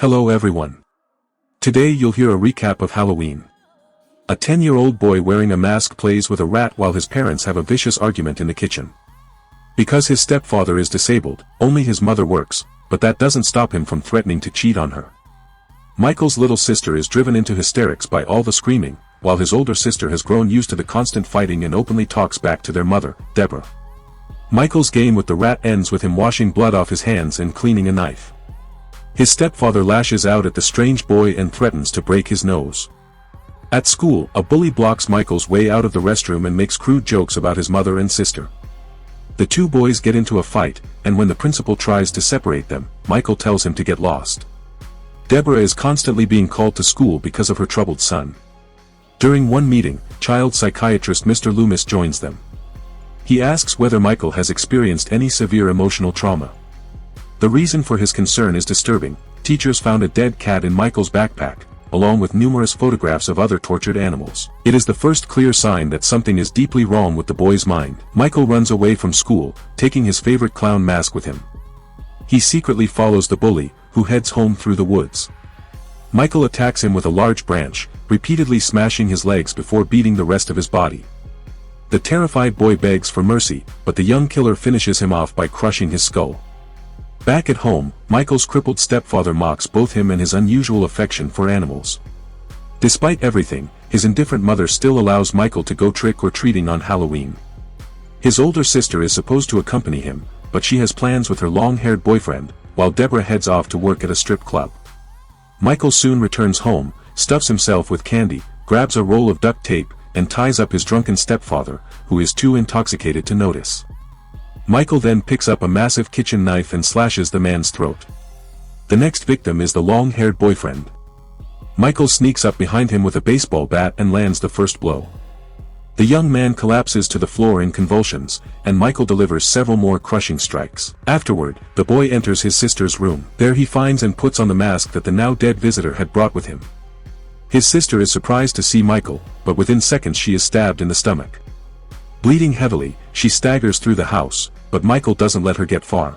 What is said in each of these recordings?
Hello everyone. Today you'll hear a recap of Halloween. A 10-year-old boy wearing a mask plays with a rat while his parents have a vicious argument in the kitchen. Because his stepfather is disabled, only his mother works, but that doesn't stop him from threatening to cheat on her. Michael's little sister is driven into hysterics by all the screaming, while his older sister has grown used to the constant fighting and openly talks back to their mother, Deborah. Michael's game with the rat ends with him washing blood off his hands and cleaning a knife. His stepfather lashes out at the strange boy and threatens to break his nose. At school, a bully blocks Michael's way out of the restroom and makes crude jokes about his mother and sister. The two boys get into a fight, and when the principal tries to separate them, Michael tells him to get lost. Deborah is constantly being called to school because of her troubled son. During one meeting, child psychiatrist Mr. Loomis joins them. He asks whether Michael has experienced any severe emotional trauma. The reason for his concern is disturbing. Teachers found a dead cat in Michael's backpack, along with numerous photographs of other tortured animals. It is the first clear sign that something is deeply wrong with the boy's mind. Michael runs away from school, taking his favorite clown mask with him. He secretly follows the bully, who heads home through the woods. Michael attacks him with a large branch, repeatedly smashing his legs before beating the rest of his body. The terrified boy begs for mercy, but the young killer finishes him off by crushing his skull. Back at home, Michael's crippled stepfather mocks both him and his unusual affection for animals. Despite everything, his indifferent mother still allows Michael to go trick-or-treating on Halloween. His older sister is supposed to accompany him, but she has plans with her long-haired boyfriend, while Deborah heads off to work at a strip club. Michael soon returns home, stuffs himself with candy, grabs a roll of duct tape, and ties up his drunken stepfather, who is too intoxicated to notice. Michael then picks up a massive kitchen knife and slashes the man's throat. The next victim is the long-haired boyfriend. Michael sneaks up behind him with a baseball bat and lands the first blow. The young man collapses to the floor in convulsions, and Michael delivers several more crushing strikes. Afterward, the boy enters his sister's room. There he finds and puts on the mask that the now-dead visitor had brought with him. His sister is surprised to see Michael, but within seconds she is stabbed in the stomach. Bleeding heavily, she staggers through the house, but Michael doesn't let her get far.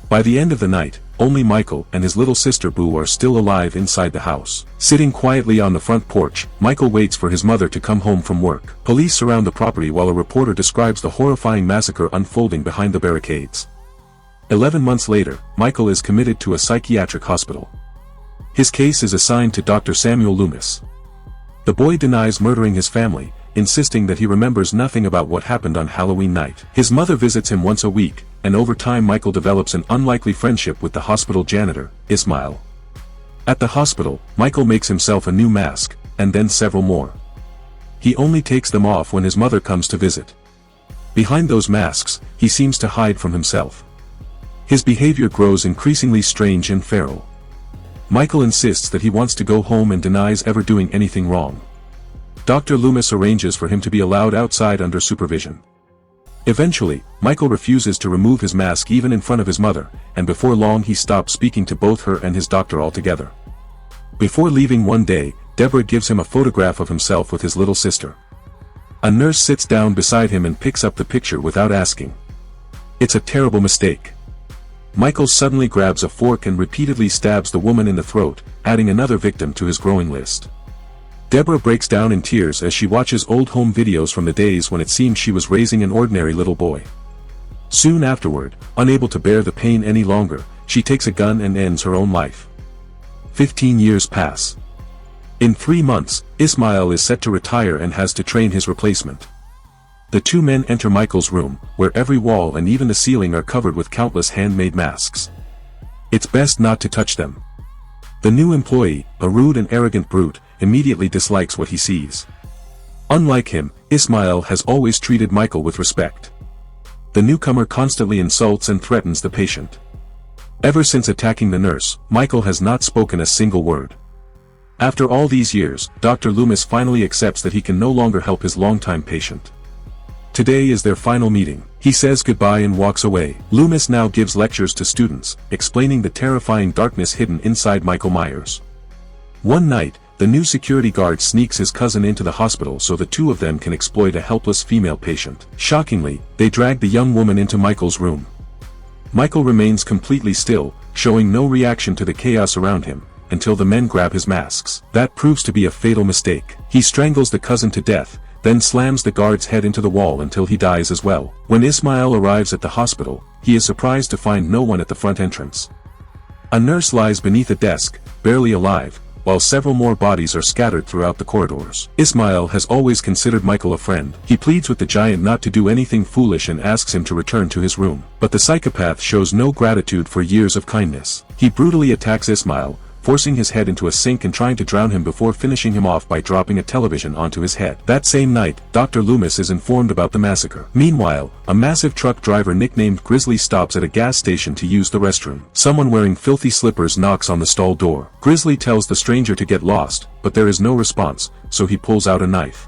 By the end of the night, only Michael and his little sister Boo are still alive inside the house. Sitting quietly on the front porch, Michael waits for his mother to come home from work. Police surround the property while a reporter describes the horrifying massacre unfolding behind the barricades. 11 months later, Michael is committed to a psychiatric hospital. His case is assigned to Dr. Samuel Loomis. The boy denies murdering his family, insisting that he remembers nothing about what happened on Halloween night. His mother visits him once a week, and over time Michael develops an unlikely friendship with the hospital janitor, Ismail. At the hospital, Michael makes himself a new mask, and then several more. He only takes them off when his mother comes to visit. Behind those masks, he seems to hide from himself. His behavior grows increasingly strange and feral. Michael insists that he wants to go home and denies ever doing anything wrong. Dr. Loomis arranges for him to be allowed outside under supervision. Eventually, Michael refuses to remove his mask even in front of his mother, and before long he stops speaking to both her and his doctor altogether. Before leaving one day, Deborah gives him a photograph of himself with his little sister. A nurse sits down beside him and picks up the picture without asking. It's a terrible mistake. Michael suddenly grabs a fork and repeatedly stabs the woman in the throat, adding another victim to his growing list. Deborah breaks down in tears as she watches old home videos from the days when it seemed she was raising an ordinary little boy. Soon afterward, unable to bear the pain any longer, she takes a gun and ends her own life. 15 years pass. In 3 months, Ismail is set to retire and has to train his replacement. The two men enter Michael's room, where every wall and even the ceiling are covered with countless handmade masks. It's best not to touch them. The new employee, a rude and arrogant brute, immediately dislikes what he sees. Unlike him, Ismail has always treated Michael with respect. The newcomer constantly insults and threatens the patient. Ever since attacking the nurse, Michael has not spoken a single word. After all these years, Dr. Loomis finally accepts that he can no longer help his longtime patient. Today is their final meeting. He says goodbye and walks away. Loomis now gives lectures to students, explaining the terrifying darkness hidden inside Michael Myers. One night, the new security guard sneaks his cousin into the hospital so the two of them can exploit a helpless female patient. Shockingly, they drag the young woman into Michael's room. Michael remains completely still, showing no reaction to the chaos around him, until the men grab his masks. That proves to be a fatal mistake. He strangles the cousin to death, then slams the guard's head into the wall until he dies as well. When Ismail arrives at the hospital, he is surprised to find no one at the front entrance. A nurse lies beneath a desk, barely alive, while several more bodies are scattered throughout the corridors. Ismail has always considered Michael a friend. He pleads with the giant not to do anything foolish and asks him to return to his room. But the psychopath shows no gratitude for years of kindness. He brutally attacks Ismail, forcing his head into a sink and trying to drown him before finishing him off by dropping a television onto his head. That same night, Dr. Loomis is informed about the massacre. Meanwhile, a massive truck driver nicknamed Grizzly stops at a gas station to use the restroom. Someone wearing filthy slippers knocks on the stall door. Grizzly tells the stranger to get lost, but there is no response, so he pulls out a knife.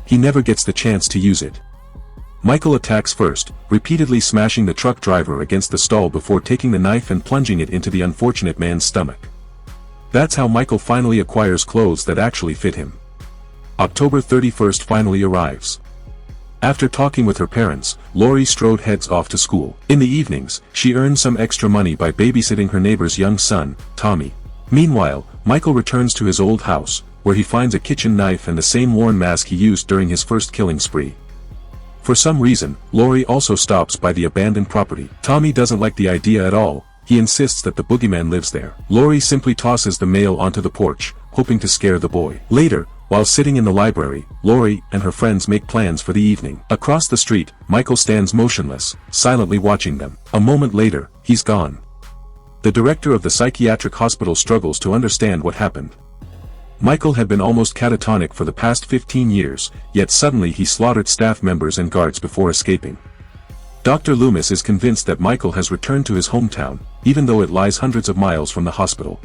He never gets the chance to use it. Michael attacks first, repeatedly smashing the truck driver against the stall before taking the knife and plunging it into the unfortunate man's stomach. That's how Michael finally acquires clothes that actually fit him. October 31st finally arrives. After talking with her parents, Laurie Strode heads off to school. In the evenings, she earns some extra money by babysitting her neighbor's young son, Tommy. Meanwhile, Michael returns to his old house, where he finds a kitchen knife and the same worn mask he used during his first killing spree. For some reason, Laurie also stops by the abandoned property. Tommy doesn't like the idea at all. He insists that the boogeyman lives there. Laurie simply tosses the mail onto the porch, hoping to scare the boy. Later, while sitting in the library, Laurie and her friends make plans for the evening. Across the street, Michael stands motionless, silently watching them. A moment later, he's gone. The director of the psychiatric hospital struggles to understand what happened. Michael had been almost catatonic for the past 15 years, yet suddenly he slaughtered staff members and guards before escaping. Dr. Loomis is convinced that Michael has returned to his hometown, even though it lies hundreds of miles from the hospital.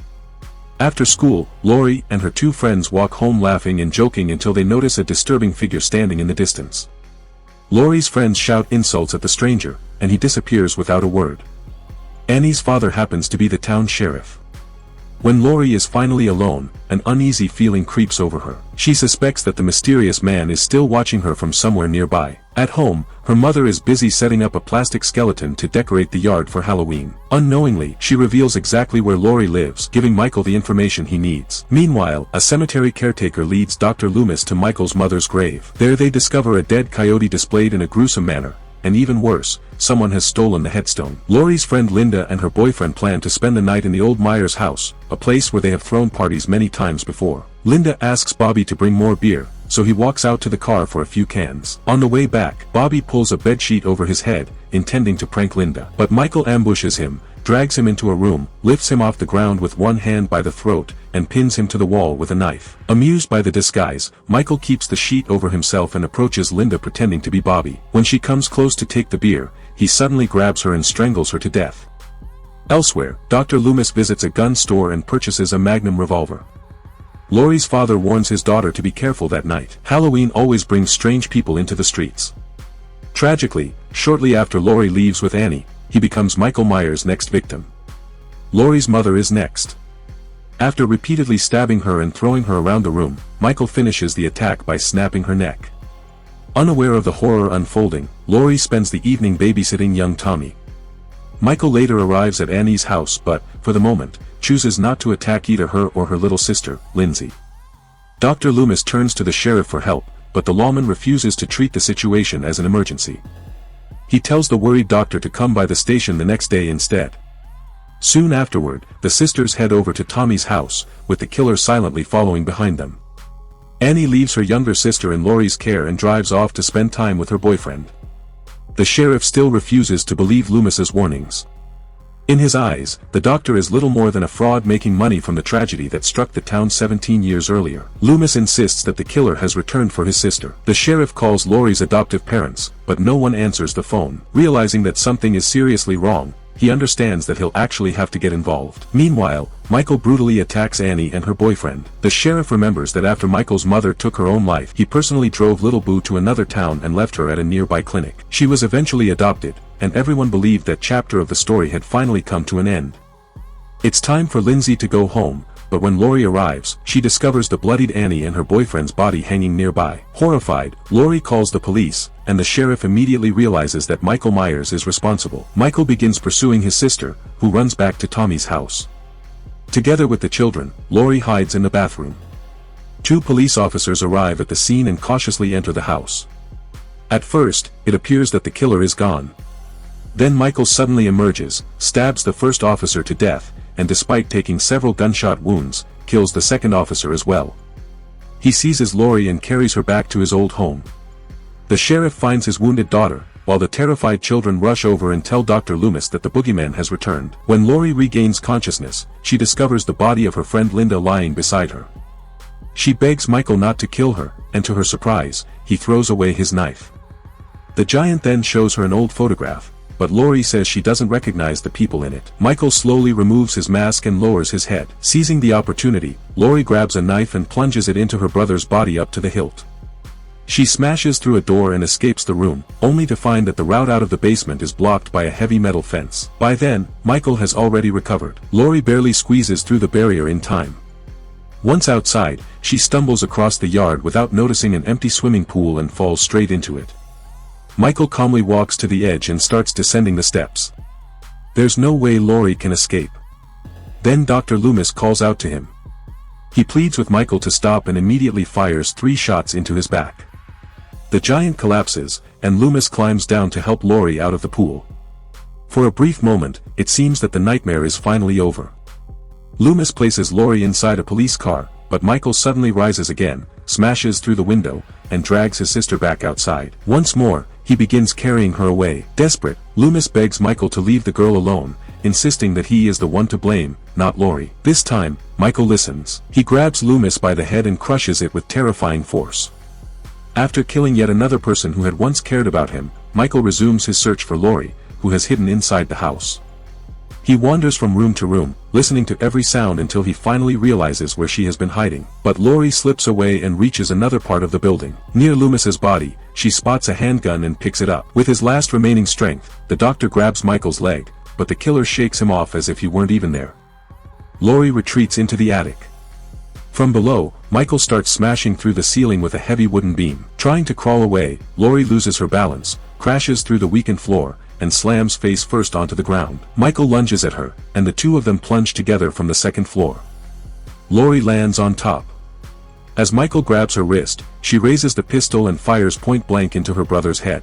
After school, Laurie and her two friends walk home laughing and joking until they notice a disturbing figure standing in the distance. Laurie's friends shout insults at the stranger, and he disappears without a word. Annie's father happens to be the town sheriff. When Laurie is finally alone, an uneasy feeling creeps over her. She suspects that the mysterious man is still watching her from somewhere nearby. At home, her mother is busy setting up a plastic skeleton to decorate the yard for Halloween. Unknowingly, she reveals exactly where Laurie lives, giving Michael the information he needs. Meanwhile, a cemetery caretaker leads Dr. Loomis to Michael's mother's grave. There they discover a dead coyote displayed in a gruesome manner, and even worse, someone has stolen the headstone. Laurie's friend Linda and her boyfriend plan to spend the night in the old Myers house, a place where they have thrown parties many times before. Linda asks Bobby to bring more beer, so he walks out to the car for a few cans. On the way back, Bobby pulls a bedsheet over his head, intending to prank Linda. But Michael ambushes him, drags him into a room, lifts him off the ground with one hand by the throat, and pins him to the wall with a knife. Amused by the disguise, Michael keeps the sheet over himself and approaches Linda pretending to be Bobby. When she comes close to take the beer, he suddenly grabs her and strangles her to death. Elsewhere, Dr. Loomis visits a gun store and purchases a Magnum revolver. Laurie's father warns his daughter to be careful that night. Halloween always brings strange people into the streets. Tragically, shortly after Laurie leaves with Annie, he becomes Michael Myers' next victim. Laurie's mother is next. After repeatedly stabbing her and throwing her around the room, Michael finishes the attack by snapping her neck. Unaware of the horror unfolding, Laurie spends the evening babysitting young Tommy. Michael later arrives at Annie's house but, for the moment, chooses not to attack either her or her little sister, Lindsay. Dr. Loomis turns to the sheriff for help, but the lawman refuses to treat the situation as an emergency. He tells the worried doctor to come by the station the next day instead. Soon afterward, the sisters head over to Tommy's house, with the killer silently following behind them. Annie leaves her younger sister in Laurie's care and drives off to spend time with her boyfriend. The sheriff still refuses to believe Loomis's warnings. In his eyes, the doctor is little more than a fraud making money from the tragedy that struck the town 17 years earlier. Loomis insists that the killer has returned for his sister. The sheriff calls Laurie's adoptive parents, but no one answers the phone. Realizing that something is seriously wrong, he understands that he'll actually have to get involved. Meanwhile, Michael brutally attacks Annie and her boyfriend. The sheriff remembers that after Michael's mother took her own life, he personally drove little Boo to another town and left her at a nearby clinic. She was eventually adopted, and everyone believed that chapter of the story had finally come to an end. It's time for Lindsay to go home, but when Lori arrives, she discovers the bloodied Annie and her boyfriend's body hanging nearby. Horrified, Lori calls the police, and the sheriff immediately realizes that Michael Myers is responsible. Michael begins pursuing his sister, who runs back to Tommy's house. Together with the children, Lori hides in the bathroom. 2 police officers arrive at the scene and cautiously enter the house. At first, it appears that the killer is gone. Then Michael suddenly emerges, stabs the first officer to death, and despite taking several gunshot wounds, kills the second officer as well. He seizes Lori and carries her back to his old home. The sheriff finds his wounded daughter, while the terrified children rush over and tell Dr. Loomis that the boogeyman has returned. When Lori regains consciousness, she discovers the body of her friend Linda lying beside her. She begs Michael not to kill her, and to her surprise, he throws away his knife. The giant then shows her an old photograph, but Lori says she doesn't recognize the people in it. Michael slowly removes his mask and lowers his head. Seizing the opportunity, Lori grabs a knife and plunges it into her brother's body up to the hilt. She smashes through a door and escapes the room, only to find that the route out of the basement is blocked by a heavy metal fence. By then, Michael has already recovered. Lori barely squeezes through the barrier in time. Once outside, she stumbles across the yard without noticing an empty swimming pool and falls straight into it. Michael calmly walks to the edge and starts descending the steps. There's no way Lori can escape. Then Dr. Loomis calls out to him. He pleads with Michael to stop and immediately fires 3 shots into his back. The giant collapses, and Loomis climbs down to help Lori out of the pool. For a brief moment, it seems that the nightmare is finally over. Loomis places Lori inside a police car, but Michael suddenly rises again, smashes through the window, and drags his sister back outside. Once more, he begins carrying her away. Desperate, Loomis begs Michael to leave the girl alone, insisting that he is the one to blame, not Lori. This time, Michael listens. He grabs Loomis by the head and crushes it with terrifying force. After killing yet another person who had once cared about him, Michael resumes his search for Lori, who has hidden inside the house. He wanders from room to room, listening to every sound until he finally realizes where she has been hiding. But Lori slips away and reaches another part of the building. Near Loomis's body, she spots a handgun and picks it up. With his last remaining strength, the doctor grabs Michael's leg, but the killer shakes him off as if he weren't even there. Lori retreats into the attic. From below, Michael starts smashing through the ceiling with a heavy wooden beam. Trying to crawl away, Lori loses her balance, crashes through the weakened floor, and slams face first onto the ground. Michael lunges at her, and the 2 of them plunge together from the 2nd floor. Lori lands on top. As Michael grabs her wrist, she raises the pistol and fires point blank into her brother's head.